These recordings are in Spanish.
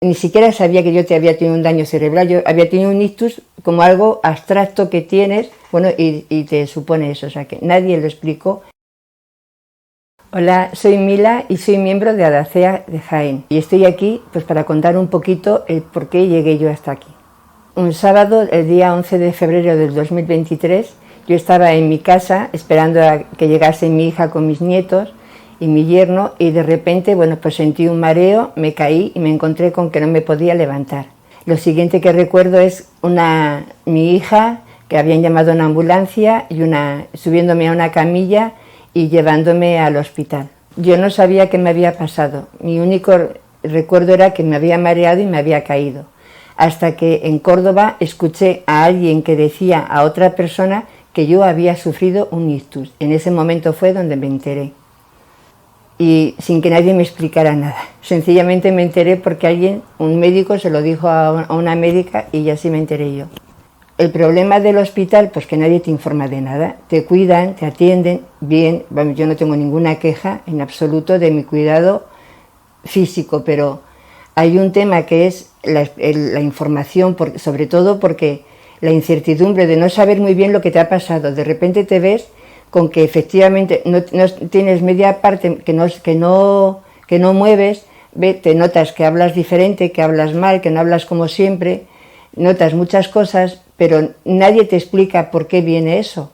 Ni siquiera sabía que yo te había tenido un daño cerebral, yo había tenido un ictus como algo abstracto que tienes, bueno, y te supone eso, o sea que nadie lo explicó. Hola, soy Mila y soy miembro de Adacea de Jaén y estoy aquí pues para contar un poquito el por qué llegué yo hasta aquí. Un sábado, el día 11 de febrero del 2023, yo estaba en mi casa esperando a que llegase mi hija con mis nietos y mi yerno, y de repente, bueno, pues sentí un mareo, me caí y me encontré con que no me podía levantar. Lo siguiente que recuerdo es mi hija, que habían llamado a una ambulancia, y subiéndome a una camilla y llevándome al hospital. Yo no sabía qué me había pasado, mi único recuerdo era que me había mareado y me había caído, hasta que en Córdoba escuché a alguien que decía a otra persona que yo había sufrido un ictus. En ese momento fue donde me enteré. Y sin que nadie me explicara nada. Sencillamente me enteré porque un médico se lo dijo a una médica y así me enteré yo. El problema del hospital, pues que nadie te informa de nada. Te cuidan, te atienden bien. Bueno, yo no tengo ninguna queja en absoluto de mi cuidado físico, pero hay un tema que es la información, sobre todo porque la incertidumbre de no saber muy bien lo que te ha pasado. De repente te ves con que efectivamente no tienes media parte que no mueves, te notas que hablas diferente, que hablas mal, que no hablas como siempre, notas muchas cosas, pero nadie te explica por qué viene eso.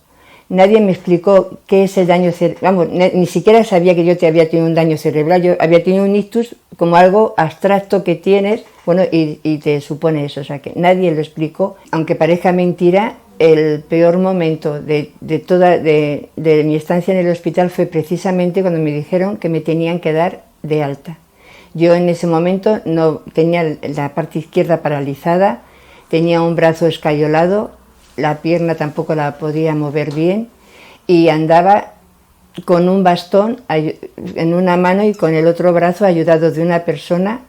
Nadie me explicó qué es el daño cerebral, vamos, ni siquiera sabía que yo te había tenido un daño cerebral, yo había tenido un ictus como algo abstracto que tienes, bueno, y te supone eso, o sea que nadie lo explicó, aunque parezca mentira. El peor momento de mi estancia en el hospital fue precisamente cuando me dijeron que me tenían que dar de alta. Yo en ese momento no tenía la parte izquierda paralizada, tenía un brazo escayolado, la pierna tampoco la podía mover bien y andaba con un bastón en una mano y con el otro brazo ayudada de una persona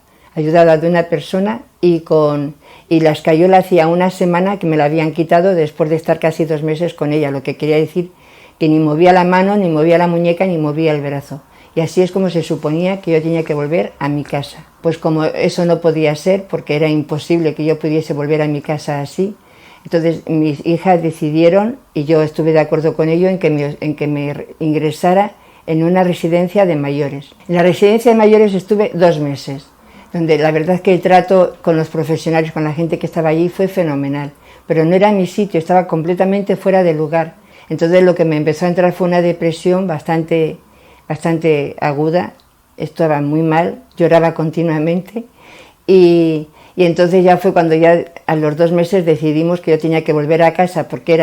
y la escayola hacía una semana que me la habían quitado después de estar casi 2 meses con ella, lo que quería decir que ni movía la mano, ni movía la muñeca, ni movía el brazo. Y así es como se suponía que yo tenía que volver a mi casa. Pues como eso no podía ser, porque era imposible que yo pudiese volver a mi casa así, entonces mis hijas decidieron, y yo estuve de acuerdo con ello, en que me ingresara en una residencia de mayores. En la residencia de mayores estuve 2 meses. Donde la verdad es que el trato con los profesionales, con la gente que estaba allí, fue fenomenal. Pero no era mi sitio, estaba completamente fuera de lugar. Entonces lo que me empezó a entrar fue una depresión bastante aguda, estaba muy mal, lloraba continuamente. Y entonces ya fue cuando ya a los 2 meses decidimos que yo tenía que volver a casa, porque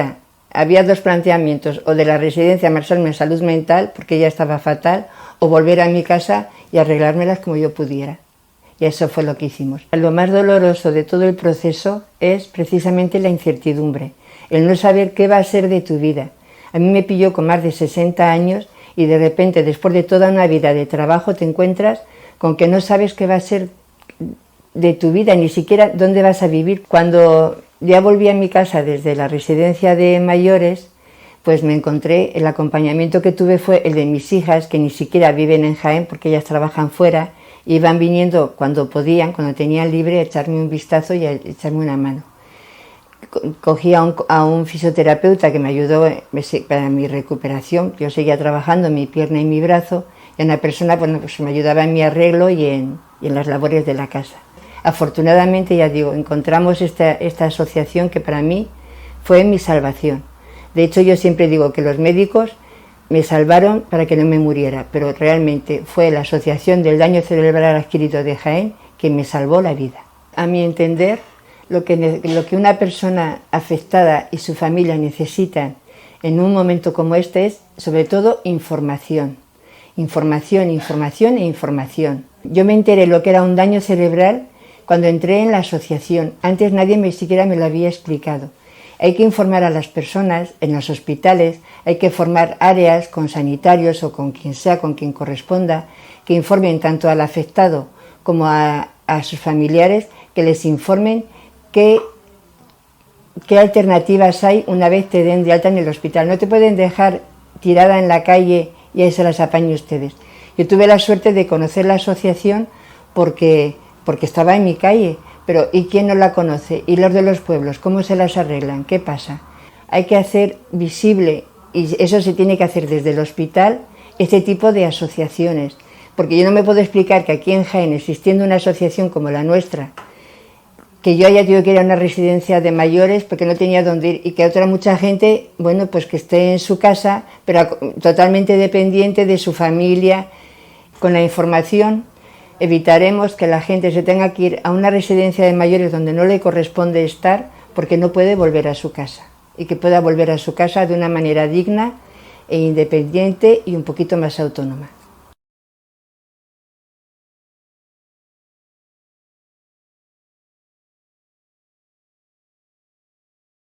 había 2 planteamientos, o de la residencia marcharme en salud mental, porque ya estaba fatal, o volver a mi casa y arreglármelas como yo pudiera. Y eso fue lo que hicimos. Lo más doloroso de todo el proceso es precisamente la incertidumbre, el no saber qué va a ser de tu vida. A mí me pilló con más de 60 años y de repente, después de toda una vida de trabajo, te encuentras con que no sabes qué va a ser de tu vida, ni siquiera dónde vas a vivir. Cuando ya volví a mi casa desde la residencia de mayores, pues me encontré, el acompañamiento que tuve fue el de mis hijas, que ni siquiera viven en Jaén porque ellas trabajan fuera, y iban viniendo cuando podían, cuando tenían libre, a echarme un vistazo y a echarme una mano. Cogí a un fisioterapeuta que me ayudó para mi recuperación. Yo seguía trabajando en mi pierna y mi brazo, y una persona pues me ayudaba en mi arreglo y en las labores de la casa. Afortunadamente, ya digo, encontramos esta asociación que para mí fue mi salvación. De hecho, yo siempre digo que los médicos me salvaron para que no me muriera, pero realmente fue la Asociación del Daño Cerebral Adquirido de Jaén que me salvó la vida. A mi entender, lo que una persona afectada y su familia necesitan en un momento como este es, sobre todo, información. Información, información e información. Yo me enteré lo que era un daño cerebral cuando entré en la asociación. Antes nadie siquiera me lo había explicado. Hay que informar a las personas en los hospitales, hay que formar áreas con sanitarios o con quien sea, con quien corresponda, que informen tanto al afectado como a sus familiares, que les informen qué alternativas hay una vez te den de alta en el hospital. No te pueden dejar tirada en la calle y ahí se las apañen ustedes. Yo tuve la suerte de conocer la asociación porque porque estaba en mi calle, pero ¿y quién no la conoce? ¿Y los de los pueblos? ¿Cómo se las arreglan? ¿Qué pasa? Hay que hacer visible, y eso se tiene que hacer desde el hospital, este tipo de asociaciones, porque yo no me puedo explicar que aquí en Jaén, existiendo una asociación como la nuestra, que yo haya tenido que ir a una residencia de mayores porque no tenía dónde ir, y que otra mucha gente, bueno, pues que esté en su casa, pero totalmente dependiente de su familia. Con la información evitaremos que la gente se tenga que ir a una residencia de mayores donde no le corresponde estar porque no puede volver a su casa, y que pueda volver a su casa de una manera digna e independiente y un poquito más autónoma.